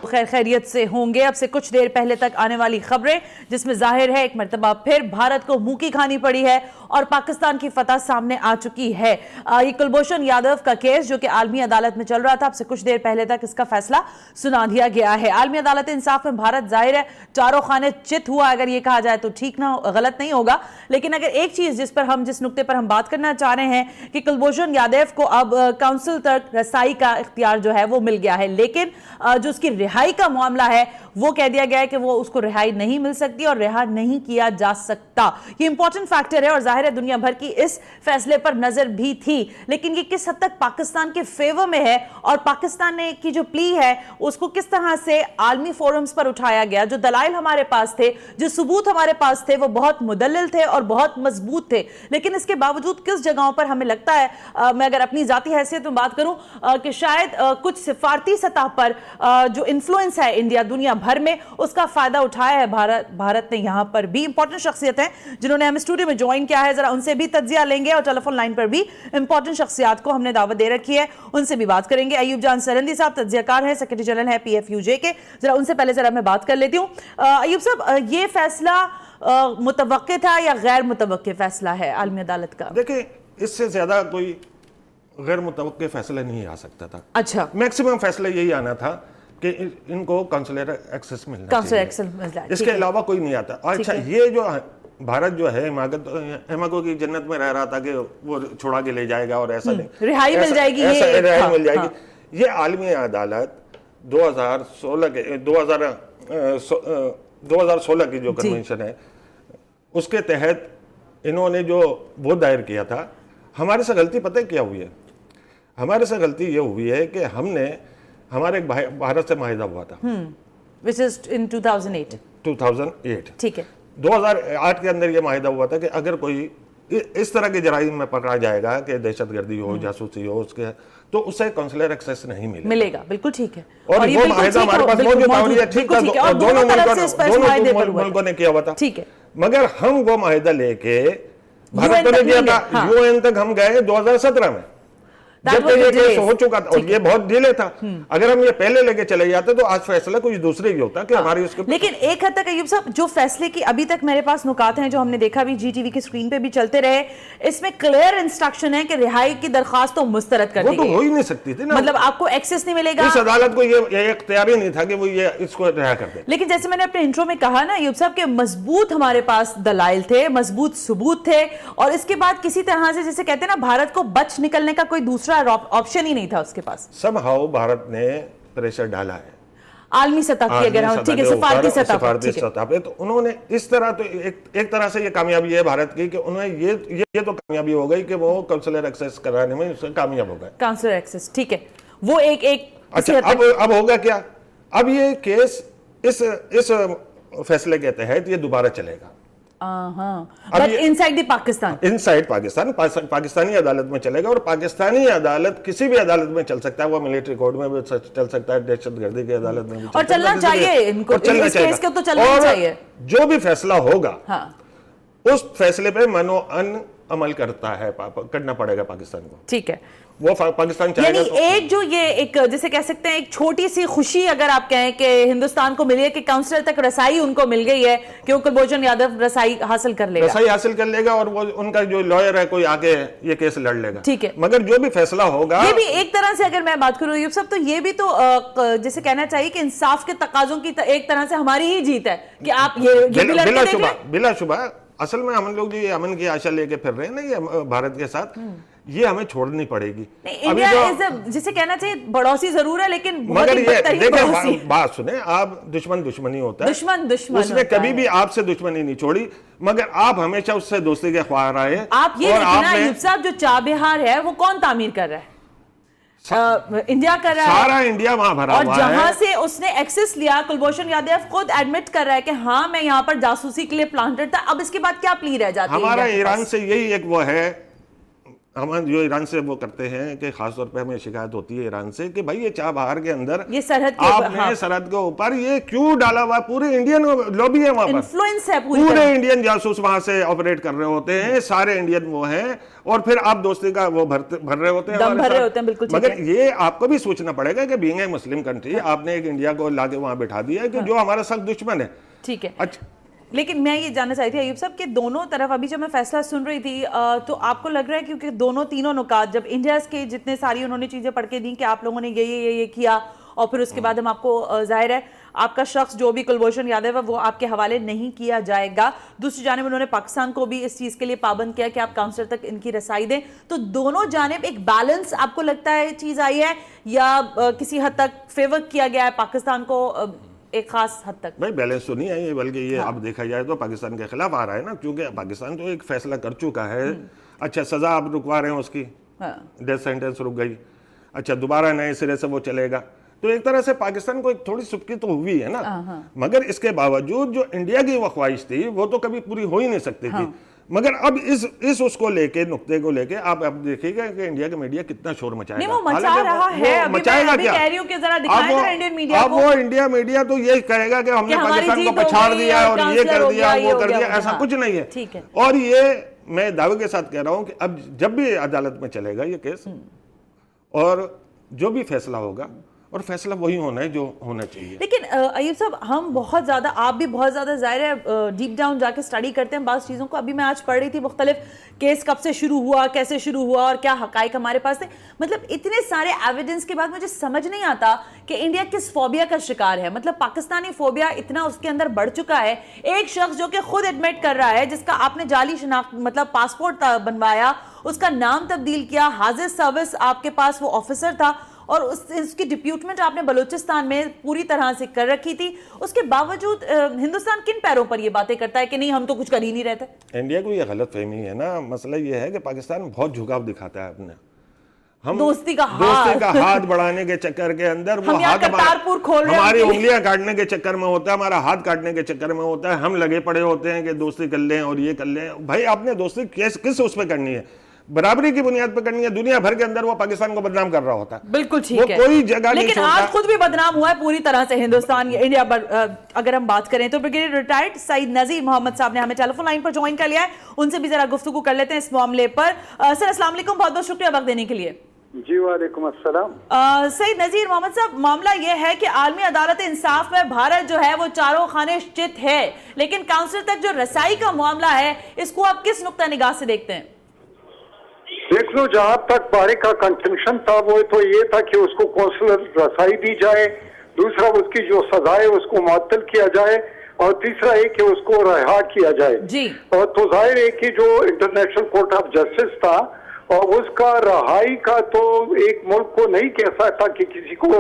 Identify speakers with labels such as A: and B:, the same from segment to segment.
A: خیر خیریت سے ہوں گے. اب سے کچھ دیر پہلے تک آنے والی خبریں جس میں ظاہر ہے ایک مرتبہ پھر بھارت کو منہ کی کھانی پڑی ہے اور پاکستان کی فتح سامنے آ چکی ہے. یہ کلبھوشن یادو کا کیس جو کہ عالمی عدالت میں چل رہا تھا اب سے کچھ دیر پہلے تک اس کا فیصلہ سنا دیا گیا ہے. عالمی عدالت انصاف میں بھارت ظاہر ہے چاروں خانے چت ہوا اگر یہ کہا جائے تو ٹھیک نہ غلط نہیں ہوگا. لیکن اگر ایک چیز جس نقطے پر ہم بات کرنا چاہ رہے ہیں کہ کلبھوشن یادو کو اب کونسل تک رسائی کا اختیار جو ہے وہ مل گیا ہے, لیکن جو اس کی رہائی کا معاملہ ہے وہ کہہ دیا گیا ہے کہ وہ اس کو رہائی نہیں مل سکتی اور رہا نہیں کیا جا سکتا. یہ امپورٹنٹ فیکٹر ہے اور ظاہر ہے دنیا بھر کی اس فیصلے پر نظر بھی تھی, لیکن یہ کس حد تک پاکستان کے فیور میں ہے اور پاکستان نے کی جو پلی ہے اس کو کس طرح سے عالمی فورمز پر اٹھایا گیا. جو دلائل ہمارے پاس تھے, جو ثبوت ہمارے پاس تھے وہ بہت مدلل تھے اور بہت مضبوط تھے, لیکن اس کے باوجود کس جگہوں پر ہمیں لگتا ہے, میں اگر اپنی ذاتی حیثیت میں بات کروں, کہ شاید کچھ سفارتی سطح پر جو انفلوئنس ہے انڈیا دنیا بھر میں اس کا فائدہ اٹھایا ہے بھارت نے. یہاں پر بھی امپورٹنٹ شخصیت ہیں جنہوں نے ہمیں اسٹوڈیو میں جوائن کیا ہے, ذرا ان سے بھی تجزیہ لیں گے اور ٹیلی فون لائن پر بھی امپورٹنٹ شخصیات کو ہم نے دعوت دے رکھی ہے, ان سے بھی بات کریں گے. ایوب جان سرندی صاحب تجزیہ کار ہیں, سیکریٹری جنرل ہے پی ایف یو جے کے, ذرا ان سے پہلے ذرا میں بات کر لیتی ہوں. ایوب صاحب, یہ فیصلہ متوقع تھا یا غیر متوقع فیصلہ ہے عالمی عدالت کا؟
B: دیکھیں اس سے زیادہ کوئی غیر متوقع فیصلہ نہیں آ سکتا تھا.
A: اچھا,
B: میکسیمم فیصلہ یہی آنا تھا کہ ان کو کانسولر ایکسس ملنا چاہیے, اس کے علاوہ کوئی نہیں آتا. اچھا, یہ جو بھارت جو ہے ہماگو کی جنت میں رہ رہا تھا کہ وہ چھوڑا کے لے جائے گا اور ایسا نہیں,
A: رہائی مل جائے گی,
B: رہائی مل جائے گی. یہ عالمی عدالت 2016 کی جو کنونشن ہے اس کے تحت انہوں نے جو وہ دائر کیا تھا. ہمارے سے غلطی پتہ کیا ہوئی ہے؟ ہمارے سے غلطی یہ ہوئی ہے کہ ہم نے ہمارے بھارت سے معاہدہ ہوا تھا
A: which is in 2008. ٹھیک ہے,
B: 2008 کے اندر یہ معاہدہ ہوا تھا کہ اگر کوئی اس طرح کے جرائم میں پکڑا جائے گا کہ دہشت گردی ہو, جاسوسی ہو, اس کے تو اسے کانسولر ایکسیس نہیں
A: ملے گا. بالکل ٹھیک ہے,
B: اور وہ معاہدہ ہمارے پاس موجود تھا اور یہ ٹھیک تھا, دونوں ملکوں نے کیا ہوا تھا.
A: ٹھیک ہے,
B: مگر ہم وہ معاہدہ لے کے بھارت کو نے کیا تھا, یو این تک ہم گئے 2017 میں جب یہ کیس ہو چکا تھا اور یہ بہت ڈیلے تھا. اگر ہم یہ پہلے لے کے چلے جاتے تو آج فیصلہ کچھ دوسرے ہی ہوتا کہ ہماری اس کے.
A: لیکن ایک حد تک ایوب صاحب جو فیصلے کی ابھی تک میرے پاس نکات ہیں جو ہم نے دیکھا بھی جی ٹی وی کی اسکرین پہ بھی چلتے رہے, اس میں کلیئر انسٹرکشن ہے کہ رہائی کی درخواست تو مسترد کر دی گئی.
B: وہ تو ہو ہی نہیں سکتی تھی نا,
A: مطلب آپ کو ایکسس نہیں ملے گا.
B: اس عدالت کو یہ اختیار ہی نہیں تھا کہ وہ یہ اس کو رہا کر دے.
A: لیکن جیسے میں نے اپنے انٹرو میں کہا نا ایوب صاحب کہ مضبوط ہمارے پاس دلائل تھے, مضبوط ثبوت تھے, اور اس کے بعد کسی طرح سے جیسے کہتے ہیں نا بھارت کو بچ نکلنے کا کوئی دوسرا آپشن نہیں تھا اس کے پاس.
B: سب ہاؤ بھارت نے پریشر ڈالا ہے
A: عالمی سطح کی, اگر ہم ٹھیک ہے سفارتی سطح
B: پہ, تو انہوں نے اس طرح تو ایک طرح سے یہ کامیابی ہے بھارت کی کہ انہوں نے یہ تو کامیابی ہو گئی کہ وہ کانسولر ایکسیس کرانے میں کامیاب ہو گئے.
A: کانسولر ایکسیس ٹھیک ہے, وہ ایک
B: اچھا, اب ہوگا کیا, اب یہ کیس اس فیصلے کے تحت یہ دوبارہ چلے گا.
A: انسائیڈ
B: پاکستان, پاکستانی عدالت میں چلے گا, اور پاکستانی عدالت کسی بھی عدالت میں چل سکتا ہے, وہ ملٹری کورٹ میں بھی چل سکتا ہے, دہشت گردی کی عدالت میں بھی
A: اور چلنا چاہیے ان کو, اس کیس کو تو چلنا چاہیے.
B: جو بھی فیصلہ ہوگا اس فیصلے پہ منو ان عمل کرنا پڑے گا پاکستان کو.
A: ٹھیک ہے,
B: وہ پاکستان چاہے گا.
A: یعنی ایک جو یہ ایک جسے کہہ سکتے ہیں ایک چھوٹی سی خوشی اگر آپ کہیں کہ ہندوستان کو ملی ہے کہ کاؤنسلر تک رسائی ان کو مل گئی ہے کہ وہ کلبھوشن یادو رسائی حاصل کر لے گا, اور وہ ان کا جو لائر ہے کوئی آگے یہ کیس لڑ لے گا. ٹھیک ہے,
B: مگر جو بھی فیصلہ ہوگا
A: یہ بھی ایک طرح سے اگر میں بات کروں ایوب صاحب تو یہ بھی تو جسے کہنا چاہیے کہ انصاف کے تقاضوں کی ایک طرح سے ہماری ہی جیت ہے کہ آپ یہ
B: بلا شبہ. اصل میں ہم لوگ جو یہ امن کی آشا لے کے پھر رہے ہیں نا یہ بھارت کے ساتھ, یہ ہمیں چھوڑنی پڑے گی.
A: جسے کہنا چاہیے بڑوسی ضرور ہے لیکن
B: مگر یہ دیکھیں بات سنیں, آپ دشمنی ہوتا ہے, اس نے کبھی بھی آپ سے دشمنی نہیں چھوڑی, مگر آپ ہمیشہ اس سے دوستی کے خواہاں رہے.
A: آپ یہ دیکھنا ایوب صاحب جو چابہار ہے وہ کون تعمیر کر رہا ہے؟ انڈیا کر رہا ہے,
B: سارا انڈیا وہاں بھرا ہوا ہے,
A: اور جہاں سے اس نے ایکسس لیا کلبھوشن یادو خود ایڈمٹ کر رہا ہے کہ ہاں میں یہاں پر جاسوسی کے لیے پلانٹڈ تھا. اب اس کے بعد کیا پلی رہ جاتی ہے
B: ہمارا ایران سے یہی ایک وہ ہے ہم جو ایران سے وہ کرتے ہیں کہ خاص طور پہ ہمیں شکایت ہوتی ہے ایران سے کہ بھائی یہ چابہار کے اندر
A: یہ سرحد
B: آپ نے سرحد کے اوپر یہ کیوں ڈالا ہوا؟ پورے انڈین لوبی ہے وہاں پر,
A: انفلوئنس ہے
B: پورے انڈین جاسوس وہاں سے آپریٹ کر رہے ہوتے ہیں, سارے انڈین وہ ہیں, اور پھر آپ دوستی کا وہ بھر رہے ہوتے ہیں. مگر یہ آپ کو بھی سوچنا پڑے گا کہ بینگ اے مسلم کنٹری آپ نے ایک انڈیا کو لا کے وہاں بٹھا دیا کہ جو ہمارا سخت دشمن ہے.
A: ٹھیک ہے, لیکن میں یہ جاننا چاہتی تھی ایوب صاحب کہ دونوں طرف, ابھی جب میں فیصلہ سن رہی تھی تو آپ کو لگ رہا ہے کیونکہ دونوں تینوں نکات جب انڈیاز کے جتنے ساری انہوں نے چیزیں پڑھ کے دیں کہ آپ لوگوں نے یہ کیا, اور پھر اس کے بعد ہم آپ کو ظاہر ہے آپ کا شخص جو بھی کلبھوشن یادو ہے وہ آپ کے حوالے نہیں کیا جائے گا. دوسری جانب انہوں نے پاکستان کو بھی اس چیز کے لیے پابند کیا کہ آپ کاؤنسلر تک ان کی رسائی دیں. تو دونوں جانب ایک بیلنس آپ کو لگتا ہے چیز آئی ہے یا کسی حد تک فیور کیا گیا ہے پاکستان کو ایک خاص حد تک؟
B: بھائی بیلنس تو نہیں ہے, بلکہ یہ اب دیکھا جائے تو پاکستان کے خلاف آ رہا ہے نا, کیونکہ پاکستان تو ایک فیصلہ کر چکا ہے. اچھا سزا آپ رکوا رہے ہیں اس کی, ڈیتھ سینٹنس رک گئی, اچھا دوبارہ نئے سرے سے وہ چلے گا, تو ایک طرح سے پاکستان کو ایک تھوڑی سبکی تو ہوئی ہے نا. مگر اس کے باوجود جو انڈیا کی وہ خواہش تھی وہ تو کبھی پوری ہو ہی نہیں سکتی تھی. مگر اب اس کو لے کے نقطے کو لے کے آپ دیکھیے گا کہ انڈیا کا میڈیا کتنا شور مچائے گا.
A: وہ مچا رہا ہے, مچائے گا کیا؟
B: اب وہ انڈیا میڈیا تو یہ کہے گا کہ ہم نے پاکستان کو پچھاڑ دیا اور یہ کر دیا وہ کر دیا, ایسا کچھ نہیں ہے. اور یہ میں دعوے کے ساتھ کہہ رہا ہوں کہ اب جب بھی عدالت میں چلے گا یہ کیس, اور جو بھی فیصلہ ہوگا, اور فیصلہ وہی ہونا ہے جو ہونا چاہیے.
A: لیکن ایوب صاحب ہم بہت زیادہ, آپ بھی بہت زیادہ ظاہر ہے ڈیپ ڈاؤن جا کے اسٹڈی کرتے ہیں بعض چیزوں کو. ابھی میں آج پڑھ رہی تھی مختلف کیس کب سے شروع ہوا, کیسے شروع ہوا, اور کیا حقائق ہمارے پاس تھے. مطلب اتنے سارے ایویڈنس کے بعد مجھے سمجھ نہیں آتا کہ انڈیا کس فوبیا کا شکار ہے. مطلب پاکستانی فوبیا اتنا اس کے اندر بڑھ چکا ہے. ایک شخص جو کہ خود ایڈمٹ کر رہا ہے, جس کا آپ نے جعلی شناخت مطلب پاسپورٹ بنوایا, اس کا نام تبدیل کیا, حاضر سروس آپ کے پاس وہ آفیسر تھا, اور اس کی ڈپیوٹمنٹ آپ نے بلوچستان میں پوری طرح سے کر رکھی تھی. اس کے باوجود ہندوستان کن پیروں پر یہ باتیں کرتا ہے کہ نہیں ہم تو کچھ کر ہی نہیں رہتے؟
B: انڈیا کو یہ غلط فہمی ہے نا. مسئلہ یہ ہے کہ پاکستان بہت جھکاؤ دکھاتا ہے اپنے, ہم
A: دوستی کا
B: ہاتھ بڑھانے کے چکر کے اندر وہ ہاتھ ہماری انگلیاں کاٹنے کے چکر میں ہوتا ہے, ہمارا ہاتھ کاٹنے کے چکر میں ہوتا ہے. ہم لگے پڑے ہوتے ہیں کہ دوستی کر لیں اور یہ کر لیں. بھائی آپ نے دوستی کس اس پہ کرنی ہے؟ برابری کی بنیاد پہ کرنی ہے. دنیا بھر کے اندر وہ پاکستان کو بدنام کر رہا ہوتا ہے.
A: بالکل ٹھیک ہے,
B: کوئی جگہ نہیں
A: لیکن آج خود بھی بدنام ہوا ہے پوری طرح سے ہندوستان یا انڈیا پر. اگر ہم بات کریں تو بریگیڈیئر ریٹائرڈ سعید نذیر محمد صاحب نے ہمیں ٹیلی فون لائن پر جوائن کر لیا ہے, ان سے بھی ذرا گفتگو کر لیتے ہیں اس معاملے پر. سر السلام علیکم, بہت بہت شکریہ وقت دینے کے لیے.
C: جی وعلیکم السلام.
A: سعید نذیر محمد صاحب, معاملہ یہ ہے کہ عالمی عدالت انصاف میں بھارت جو ہے وہ چاروں خانے چت ہے, لیکن کاؤنسل تک جو رسائی کا معاملہ ہے اس کو آپ کس نقطہ نگاہ سے دیکھتے ہیں؟
C: دیکھ لو, جہاں تک بھارت کا کنٹینشن تھا وہ تو یہ تھا کہ اس کو کونسلر رسائی دی جائے, دوسرا اس کی جو سزا ہے اس کو معطل کیا جائے, اور تیسرا ہے کہ اس کو رہا کیا جائے.
A: جی, اور
C: تو ظاہر ہے کہ جو انٹرنیشنل کورٹ آف جسٹس تھا اور اس کا رہائی کا تو ایک ملک کو نہیں کہہ سکتا کہ کسی کو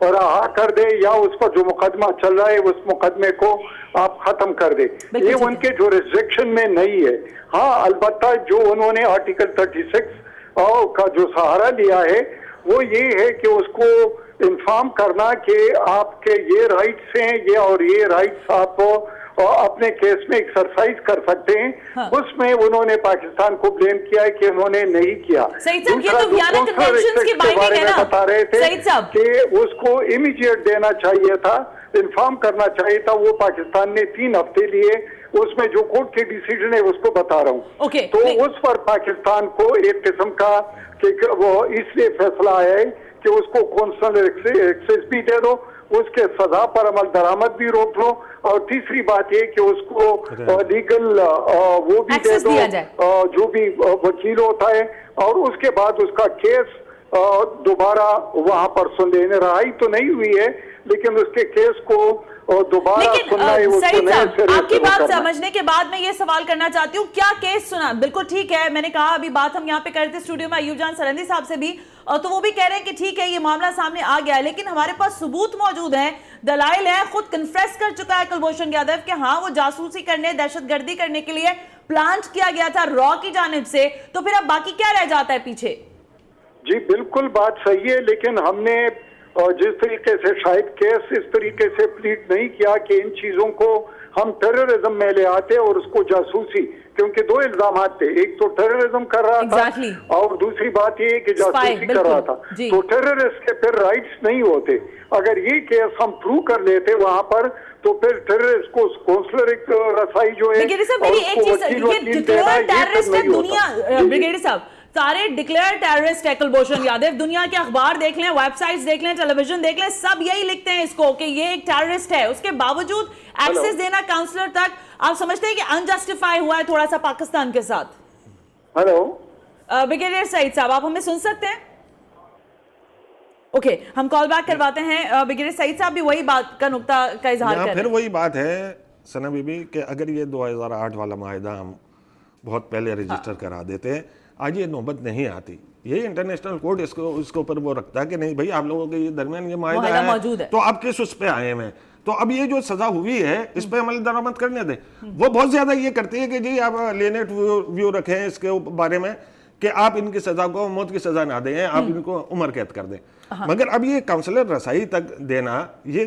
C: رہا کر دے یا اس پر جو مقدمہ چل رہا ہے اس مقدمے کو آپ ختم کر دے. یہ ان کے جو ریسٹرکشن میں نہیں ہے. ہاں البتہ جو انہوں نے آرٹیکل 36 کا جو سہارا لیا ہے وہ یہ ہے کہ اس کو انفارم کرنا کہ آپ کے یہ رائٹس ہیں یہ, اور یہ رائٹس آپ اپنے کیس میں ایکسرسائز کر سکتے ہیں. اس میں انہوں نے پاکستان کو بلیم کیا ہے کہ انہوں نے نہیں کیا. بتا رہے تھے کہ اس کو امیڈیٹ دینا چاہیے تھا, انفارم کرنا چاہیے تھا. وہ پاکستان نے 3 ہفتے لیے, اس میں جو کورٹ کے ڈیسیجن ہے اس کو بتا رہا ہوں. تو اس پر پاکستان کو ایک قسم کا وہ اس لیے فیصلہ آیا ہے کہ اس کو کونسلر ایکسیس بھی دے دو, اس کے سزا پر عمل درآمد بھی روک لو, اور تیسری بات یہ کہ اس کو لیگل وہ بھی دے دو جو بھی وکیل ہوتا ہے, اور اس کے بعد اس کا کیس دوبارہ وہاں پر سن لیں. رہائی تو نہیں ہوئی ہے لیکن اس کے کیس کو دوبارہ سننا ہے.
A: سعید صاحب, آپ کی بات سمجھنے کے بعد میں یہ سوال کرنا چاہتی ہوں, کیا کیس سنا؟ بالکل ٹھیک ہے, میں نے کہا ابھی بات ہم یہاں پہ کرتے اسٹوڈیو میں ایوب جان سرندی صاحب سے بھی, تو وہ بھی کہہ رہے ہیں کہ ٹھیک ہے یہ معاملہ سامنے آ گیا ہے, لیکن ہمارے پاس ثبوت موجود ہیں, دلائل ہیں. خود کنفیس کر چکا ہے کلبھوشن یادو کہ ہاں وہ جاسوسی کرنے, دہشت گردی کرنے کے لیے پلانٹ کیا گیا تھا را کی جانب سے. تو پھر اب باقی کیا رہ جاتا ہے پیچھے؟
C: جی بالکل بات صحیح ہے, لیکن ہم نے جس طریقے سے شاید کیس اس طریقے سے پلیٹ نہیں کیا کہ ان چیزوں کو ہم ٹیررزم میں لے آتے اور اس کو جاسوسی, کیونکہ دو الزامات تھے, ایک تو ٹیررزم کر رہا تھا اور دوسری بات یہ کہ جاسوسی کر رہا تھا. تو ٹیررسٹ کے پھر رائٹس نہیں ہوتے. اگر یہ کیس ہم پروو کر لیتے وہاں پر تو پھر ٹیررسٹ کو کونسلر رسائی جو ہے
A: بریگیڈیئر صاحب سارے ڈکلیئر ٹیررسٹ ہے کلبھوشن یادو. دنیا کے اخبار دیکھ لیں, ویب سائٹس دیکھ لیں, ٹیلی ویژن دیکھ لیں, سب یہی لکھتے ہیں اس کو کہ یہ ایک ٹیررسٹ ہے. اس کے باوجود ایکسس دینا کاؤنسلر تک, آپ سمجھتے ہیں کہ انجسٹیفائی ہوا ہے تھوڑا سا پاکستان کے ساتھ؟
C: ہلو
A: بریگیڈیئر سعید صاحب, آپ ہمیں سن سکتے ہیں؟ اوکے, ہم کال بیک کرواتے ہیں. بریگیڈیئر سعید صاحب بھی وہی بات کا نقطہ کا اظہار کر رہے ہیں.
B: پھر وہی بات ہے ثنا بی بی کہ اگر یہ 2008 والا معاہدہ ہم بہت پہلے رجسٹر کرا دیتے, آج یہ نوبت نہیں آتی. یہ انٹرنیشنل کورٹ اس کے اوپر وہ رکھتا ہے کہ نہیں بھائی آپ لوگوں کے درمیان یہ معاہدہ
A: موجود ہے,
B: تو آپ کس اس پہ آئے ہیں. تو اب یہ جو سزا ہوئی ہے اس پہ عمل درآمد کرنے دیں. وہ بہت زیادہ یہ کرتی ہے کہ جی آپ لینٹ ویو رکھیں اس کے بارے میں کہ آپ ان کی سزا کو موت کی سزا نہ دیں, آپ ان کو عمر قید کر دیں. مگر اب یہ کاؤنسلر رسائی تک دینا یہ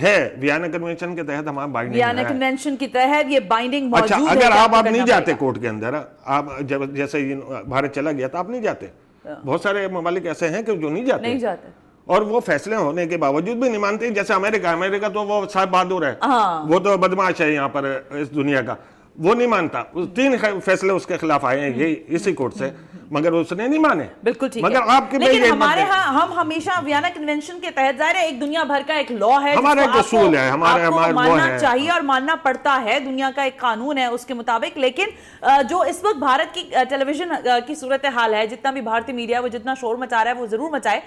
B: ہے ویانا کنونشن کے تحت ہمارا بائنڈنگ ہے.
A: ویانا کنونشن کی تحت یہ بائنڈنگ موجود ہے.
B: اچھا, اگر آپ نہیں جاتے کورٹ کے اندر, آپ جیسے بھارت چلا گیا تو آپ نہیں جاتے. بہت سارے ممالک ایسے ہیں کہ جو نہیں جاتے اور وہ فیصلے ہونے کے باوجود بھی نہیں مانتے. جیسے امریکہ تو وہ صاحب بہادر ہے, وہ تو بدماش ہے یہاں پر اس دنیا کا, وہ نہیں مانتا. 3 فیصلے اس کے خلاف آئے ہیں یہ اسی کورٹ سے, مگر اس نے نہیں مانے.
A: بالکل ٹھیک
B: مگر آپ کے
A: لیکن ہمارے ہاں ہم ہمیشہ ویانا کنونشن کے تحت, ظاہر ہے ایک دنیا بھر کا ایک لا ہے,
B: ہمارا ایک اصول ہے, ہمارا
A: ماننا چاہیے اور ماننا پڑتا ہے. دنیا کا ایک قانون ہے اس کے مطابق. لیکن جو اس وقت بھارت کی ٹیلی ویژن کی صورتحال ہے, جتنا بھی بھارتی میڈیا وہ جتنا شور مچا رہا ہے وہ ضرور مچائے,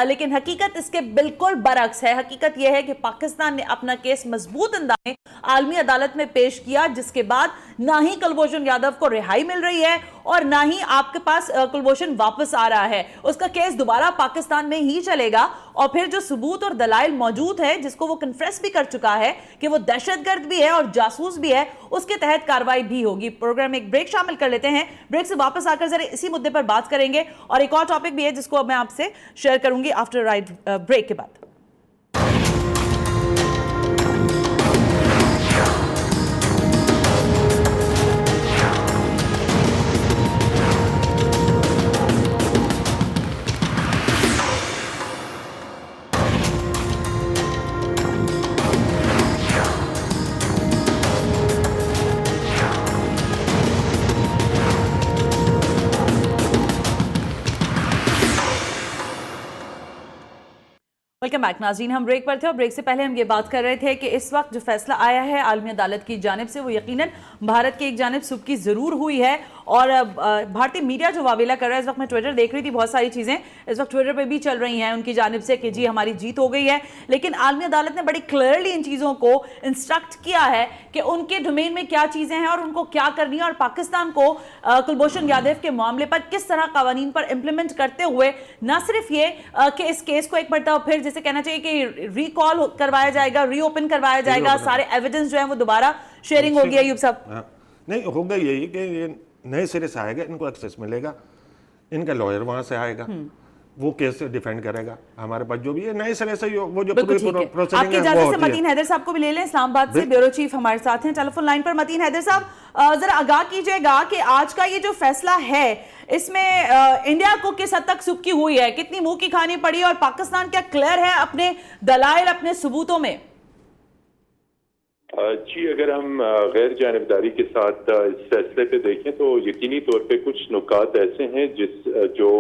A: لیکن حقیقت اس کے بالکل برعکس ہے. حقیقت یہ ہے کہ پاکستان نے اپنا کیس مضبوط انداز میں عالمی عدالت میں پیش کیا, جس کے بعد نہ ہی کلبھوشن یادو کو رہائی مل رہی ہے اور نہ ہی آپ کے پاس کلبھوشن واپس آ رہا ہے. اس کا کیس دوبارہ پاکستان میں ہی چلے گا, اور پھر جو ثبوت اور دلائل موجود ہے, جس کو وہ کنفریس بھی کر چکا ہے کہ وہ دہشت گرد بھی ہے اور جاسوس بھی ہے, اس کے تحت کارروائی بھی ہوگی. پروگرام میں ایک بریک شامل کر لیتے ہیں, بریک سے واپس آ کر ذرا اسی مدے پر بات کریں گے, اور ایک اور ٹاپک بھی ہے جس کو میں آپ سے شیئر کروں گی آفٹر بریک کے بعد. ویلکم بیک ناظرین, ہم بریک پر تھے اور بریک سے پہلے ہم یہ بات کر رہے تھے کہ اس وقت جو فیصلہ آیا ہے عالمی عدالت کی جانب سے, وہ یقیناً بھارت کی ایک جانب سبکی ضرور ہوئی ہے. اور بھارتی میڈیا جو واویلا کر رہا ہے, اس وقت میں ٹویٹر دیکھ رہی تھی, بہت ساری چیزیں اس وقت ٹویٹر پہ بھی چل رہی ہیں ان کی جانب سے کہ جی ہماری جیت ہو گئی ہے. لیکن عالمی عدالت نے بڑی کلیئرلی ان چیزوں کو انسٹرکٹ کیا ہے کہ ان کے ڈومین میں کیا چیزیں ہیں اور ان کو کیا کرنی ہے, اور پاکستان کو کلبھوشن یادو کے معاملے پر کس طرح قوانین پر امپلیمنٹ کرتے ہوئے نہ صرف یہ کہ اس کیس کو ایک مرتبہ پھر جیسے کہنا چاہیے کہ ریکال کروایا جائے گا, ری اوپن کروایا جائے گا, سارے ایویڈنس جو ہیں وہ دوبارہ شیئرنگ ہوگی. ایوب صاحب
B: نہیں ہوگا یہی کہ یہ نئے سرے سے آئے گا, ان کو ایکسیس ملے گا, ان کا لائر وہاں سے آئے گا, وہ کیس ڈیفینڈ کرے گا. ہمارے پاس جو بھی ہے نئے سرے سے وہ جو پروسیڈنگ ہے
A: آپ کی اجازت سے متین حیدر صاحب کو بھی لے لیں, اسلام آباد سے بیورو چیف ہمارے ساتھ ہیں ٹیلی فون لائن پر. متین حیدر صاحب ذرا آگاہ کیجئے گا کہ آج کا یہ جو فیصلہ ہے اس میں انڈیا کو کس حد تک سبکی ہوئی ہے, کتنی منہ کی کھانی پڑی, اور پاکستان کیا کلیئر ہے اپنے دلائل اپنے ثبوتوں میں؟
D: جی, اگر ہم غیر جانبداری کے ساتھ اس فیصلے پہ دیکھیں تو یقینی طور پہ کچھ نکات ایسے ہیں جو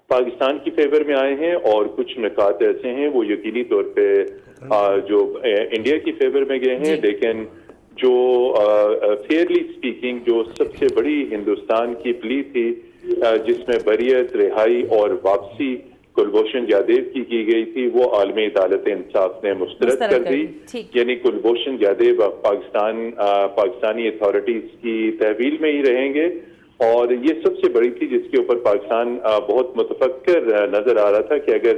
D: پاکستان کی فیور میں آئے ہیں, اور کچھ نکات ایسے ہیں وہ یقینی طور پہ جو انڈیا کی فیور میں گئے ہیں. لیکن جو فیئرلی اسپیکنگ جو سب سے بڑی ہندوستان کی پلی تھی, جس میں بریت, رہائی اور واپسی کلبھوشن یادو کی گئی تھی, وہ عالمی عدالت انصاف نے مسترد کر دی. یعنی کلبھوشن یادو پاکستانی اتھارٹیز کی تحویل میں ہی رہیں گے, اور یہ سب سے بڑی تھی جس کے اوپر پاکستان بہت متفکر نظر آ رہا تھا کہ اگر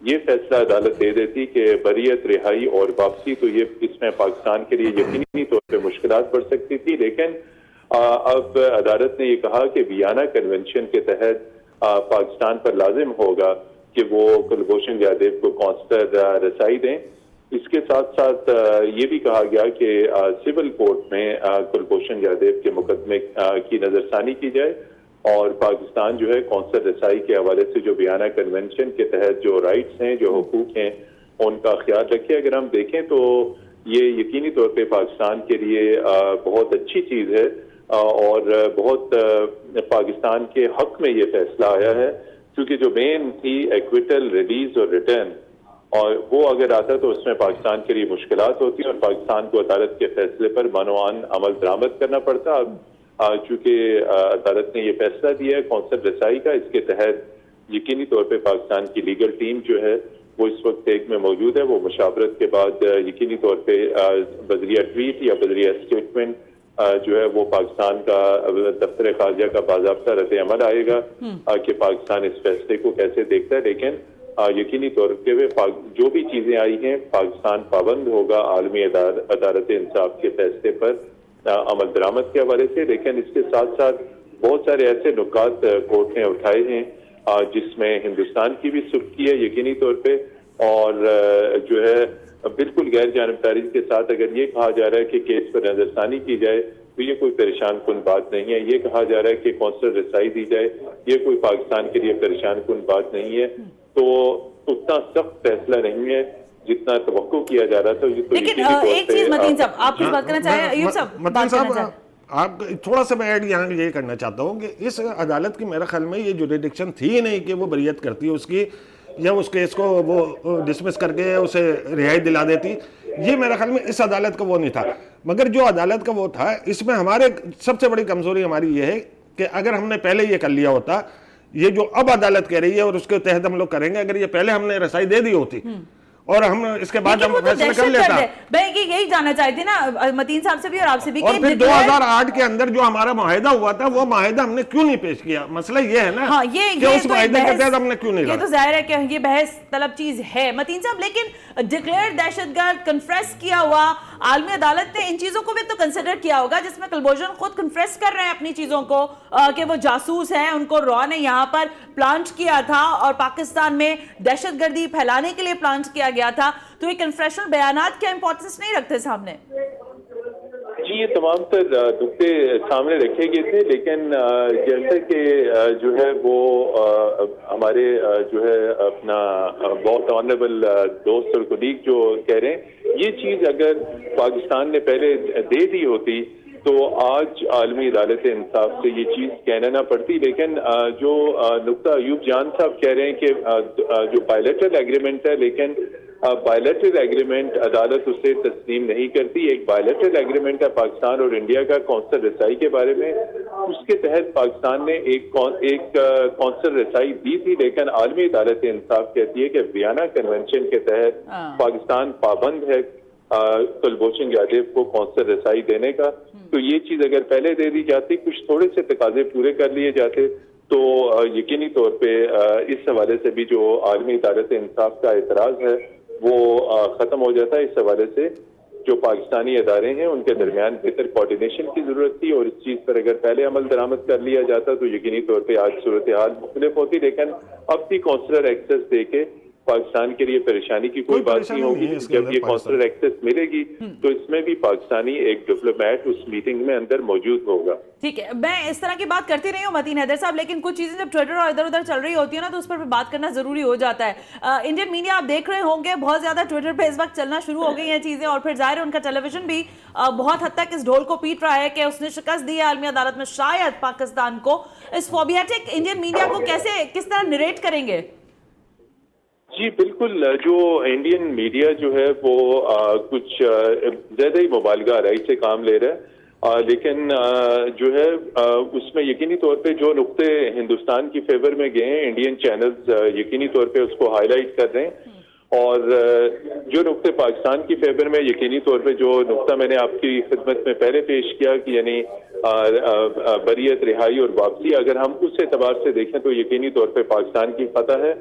D: یہ فیصلہ عدالت دے دیتی کہ بریت, رہائی اور واپسی, تو یہ اس میں پاکستان کے لیے یقینی طور پہ مشکلات پڑ سکتی تھی. لیکن اب عدالت نے یہ کہا کہ ویانا کنونشن کے تحت پاکستان پر لازم ہوگا کہ وہ کلبھوشن یادو کو کونسلر رسائی دیں, اس کے ساتھ ساتھ یہ بھی کہا گیا کہ سول کورٹ میں کلبھوشن یادیو کے مقدمے کی نظر ثانی کی جائے اور پاکستان جو ہے قونصل رسائی کے حوالے سے جو ویانا کنونشن کے تحت جو رائٹس ہیں جو حقوق ہیں ان کا خیال رکھے. اگر ہم دیکھیں تو یہ یقینی طور پہ پاکستان کے لیے بہت اچھی چیز ہے اور بہت پاکستان کے حق میں یہ فیصلہ آیا ہے, کیونکہ جو مین تھی ایکویٹل, ریلیز اور ریٹرن, اور وہ اگر آتا تو اس میں پاکستان کے لیے مشکلات ہوتی اور پاکستان کو عدالت کے فیصلے پر منوعان عمل درآمد کرنا پڑتا. چونکہ عدالت نے یہ فیصلہ دیا ہے قونصل رسائی کا, اس کے تحت یقینی طور پہ پاکستان کی لیگل ٹیم جو ہے وہ اس وقت ایک میں موجود ہے. وہ مشاورت کے بعد یقینی طور پہ بذریعہ ٹویٹ یا بذریعہ اسٹیٹمنٹ جو ہے وہ پاکستان کا دفتر خارجہ کا باضابطہ رد عمل آئے گا کہ پاکستان اس فیصلے کو کیسے دیکھتا ہے. لیکن یقینی طور پہ جو بھی چیزیں آئی ہیں پاکستان پابند ہوگا عالمی عدالت انصاف کے فیصلے پر عمل درآمد کے حوالے سے. لیکن اس کے ساتھ ساتھ بہت سارے ایسے نکات کورٹ نے اٹھائے ہیں جس میں ہندوستان کی بھی سبکی ہے یقینی طور پہ, اور جو ہے بالکل غیر جانبداری کے ساتھ اگر یہ کہا جا رہا ہے کہ کیس پر نظر ثانی کی جائے تو یہ کوئی پریشان کن بات نہیں ہے. یہ کہا جا رہا ہے کہ قونصل رسائی دی جائے, یہ کوئی پاکستان کے لیے پریشان کن بات نہیں ہے. تو اتنا سخت فیصلہ نہیں ہے جتنا توقع کیا جا رہا تھا.
A: لیکن ایک چیز متین صاحب آپ کچھ بات کرنا چاہیں؟ ایوب صاحب بات کرنا چاہیں؟
B: آپ تھوڑا سا میں ایڈ یہاں یہ کرنا چاہتا ہوں کہ اس عدالت کی میرا خیال میں یہ جوریڈکشن تھی ہی نہیں کہ وہ بریت کرتی اس کی یا اس کیس کو وہ ڈسمس کر کے اسے رہائی دلا دیتی. یہ میرا خیال میں اس عدالت کا وہ نہیں تھا. مگر جو عدالت کا وہ تھا اس میں ہمارے سب سے بڑی کمزوری ہماری یہ ہے کہ اگر ہم نے پہلے یہ کر لیا ہوتا, یہ جو اب عدالت کہہ رہی ہے اور اس کے تحت ہم لوگ کریں گے, اگر یہ پہلے ہم نے رسائی دے دی ہوتی اور ہم اس کے بعد ہم فیصلہ کر لیتا.
A: میں یہی جاننا چاہتی تھی نا متین صاحب سے بھی اور آپ سے بھی,
B: اور پھر 2008 کے اندر جو ہمارا معاہدہ ہوا تھا وہ معاہدہ ہم نے کیوں نہیں پیش کیا؟ مسئلہ یہ ہے نا کہ اس معاہدے کے تحت ہم نے کیوں نہیں لڑا.
A: یہ تو ظاہر ہے کہ یہ بحث طلب چیز ہے متین صاحب, لیکن ڈکلیئر دہشت گرد کنفریس کیا ہوا, عالمی عدالت نے ان چیزوں کو بھی تو کنسیڈر کیا ہوگا جس میں کلبھوشن خود کنفریس کر رہے ہیں اپنی چیزوں کو کہ وہ جاسوس ہیں, ان کو را نے یہاں پر پلانٹ کیا تھا اور پاکستان میں دہشت گردی پھیلانے کے لیے پلانٹ کیا گیا تھا. تو یہ کنفریشنل بیانات کیا امپورٹنس نہیں رکھتے سامنے؟
D: جی یہ تمام تر نقطے سامنے رکھے گئے تھے, لیکن جیسے کہ جو ہے وہ ہمارے جو ہے اپنا بہت آنریبل دوست اور کولیگ جو کہہ رہے ہیں, یہ چیز اگر پاکستان نے پہلے دے دی ہوتی تو آج عالمی عدالت انصاف سے یہ چیز کہنا نہ پڑتی. لیکن جو نقطہ ایوب جان صاحب کہہ رہے ہیں کہ جو بائیلیٹرل ایگریمنٹ ہے, لیکن بائیلیٹرل ایگریمنٹ عدالت اسے تسلیم نہیں کرتی. ایک بائیلیٹرل ایگریمنٹ ہے پاکستان اور انڈیا کا قونصل رسائی کے بارے میں, اس کے تحت پاکستان نے ایک قونصل رسائی دی تھی, لیکن عالمی عدالت انصاف کہتی ہے کہ ویانا کنونشن کے تحت پاکستان پابند ہے کلبھوشن یادیو کو قونصل رسائی دینے کا. تو یہ چیز اگر پہلے دے دی جاتی, کچھ تھوڑے سے تقاضے پورے کر لیے جاتے, تو یقینی طور پہ اس حوالے سے بھی جو عالمی عدالت انصاف کا اعتراض ہے وہ ختم ہو جاتا ہے. اس حوالے سے جو پاکستانی ادارے ہیں ان کے درمیان بہتر کوارڈینیشن کی ضرورت تھی, اور اس چیز پر اگر پہلے عمل درآمد کر لیا جاتا تو یقینی طور پہ آج صورتحال مختلف ہوتی. لیکن اب بھی کونسلر ایکسس دے کے پاکستان کے لیے پریشانی کی کوئی بات نہیں ہوگی. جب یہ کونسلر ایکسس ملے گی تو اس میں بھی پاکستانی ایک ڈپلومیٹ اس میٹنگ میں اندر موجود ہوگا.
A: ٹھیک ہے, میں اس طرح کی بات کرتی رہی ہوں متین حیدر صاحب, لیکن کچھ چیزیں جب ٹویٹر اور ادھر ادھر چل رہی ہوتی ہے نا تو اس پر بھی بات کرنا ضروری ہو جاتا ہے. انڈین میڈیا آپ دیکھ رہے ہوں گے بہت زیادہ ٹویٹر پہ اس وقت چلنا شروع ہو گئی ہیں چیزیں, اور پھر ظاہر ہے ان کا ٹیلی ویژن بھی بہت حد تک اس ڈھول کو پیٹ رہا ہے کہ اس نے شکست دی ہے عالمی عدالت میں شاید پاکستان کو. اس فوبیاٹک انڈین میڈیا کو کس طرح نریٹ کریں گے؟
D: جی بالکل, جو انڈین میڈیا جو ہے وہ کچھ زیادہ ہی مبالغہ آرائی سے کام لے رہا ہے, لیکن جو ہے اس میں یقینی طور پہ جو نقطے ہندوستان کی فیور میں گئے ہیں انڈین چینلز یقینی طور پہ اس کو ہائی لائٹ کر رہے ہیں, اور جو نقطے پاکستان کی فیور میں یقینی طور پہ جو نقطہ میں نے آپ کی خدمت میں پہلے پیش کیا کہ یعنی بریت, رہائی اور واپسی, اگر ہم اس اعتبار سے دیکھیں تو یقینی طور پہ پاکستان کی فتح ہے,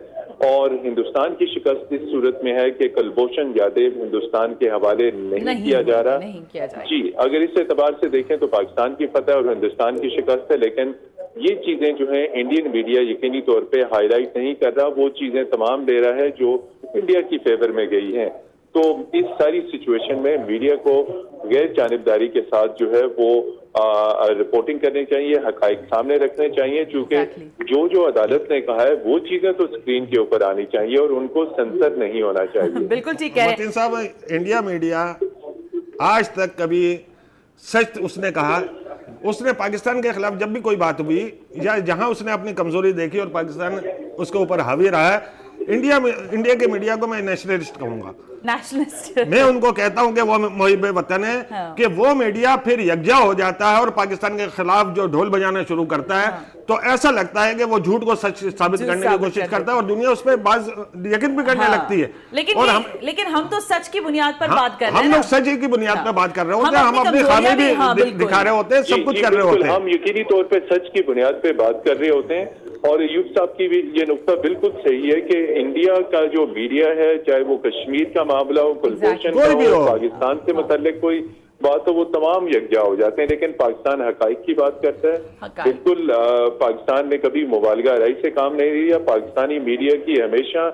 D: اور ہندوستان کی شکست اس صورت میں ہے کہ کلبھوشن یادیو ہندوستان کے حوالے نہیں کیا جا رہا. جی اگر اس اعتبار سے دیکھیں تو پاکستان کی فتح اور ہندوستان کی شکست ہے, لیکن یہ چیزیں جو ہیں انڈین میڈیا یقینی طور پہ ہائی لائٹ نہیں کر رہا, وہ چیزیں تمام لے رہا ہے جو انڈیا کی فیور میں گئی ہیں. تو اس ساری سچویشن میں میڈیا کو غیر جانبداری کے ساتھ جو ہے وہ رپورٹنگ کرنی چاہیے, حقائق سامنے رکھنے چاہیے, چونکہ جو عدالت نے کہا ہے وہ چیزیں تو اسکرین کے اوپر آنی چاہیے اور ان کو سنسر نہیں ہونا چاہیے.
A: بالکل ٹھیک کہہ رہے ہیں
B: متین صاحب, انڈیا میڈیا آج تک کبھی سچ اس نے کہا, اس نے پاکستان کے خلاف جب بھی کوئی بات ہوئی یا جہاں اس نے اپنی کمزوری دیکھی اور پاکستان اس کے اوپر حاوی رہا ہے, انڈیا کے میڈیا کو میں نیشنلسٹ کہوں گا, میں ان کو کہتا ہوں کہ وہ محب وطن ہے, کہ وہ میڈیا پھر یکجا ہو جاتا ہے اور پاکستان کے خلاف جو ڈھول بجانا شروع کرتا ہے تو ایسا لگتا ہے کہ وہ جھوٹ کو سچ ثابت کرنے کی کوشش کرتا ہے اور دنیا اس پہ بعض یقین بھی کرنے لگتی ہے.
A: لیکن ہم تو سچ کی بنیاد پر بات کر رہے ہیں,
B: ہم لوگ سچ کی بنیاد پر بات کر رہے ہوتے ہیں, ہم اپنی خامی بھی دکھا رہے ہوتے ہیں, سب کچھ کر رہے ہوتے ہیں,
D: ہم یقینی طور پہ سچ کی بنیاد پہ بات کر رہے ہوتے ہیں. اور ایوب صاحب کی بھی یہ نقطہ بالکل صحیح ہے کہ انڈیا کا جو میڈیا ہے, چاہے وہ کشمیر کا معاملہ ہو, کلبھوشن کا ہو, پاکستان سے متعلق کوئی بات ہو, وہ تمام یکجا ہو جاتے ہیں. لیکن پاکستان حقائق کی بات کرتا ہے. بالکل پاکستان نے کبھی مبالغہ آرائی سے کام نہیں لیا. پاکستانی میڈیا کی ہمیشہ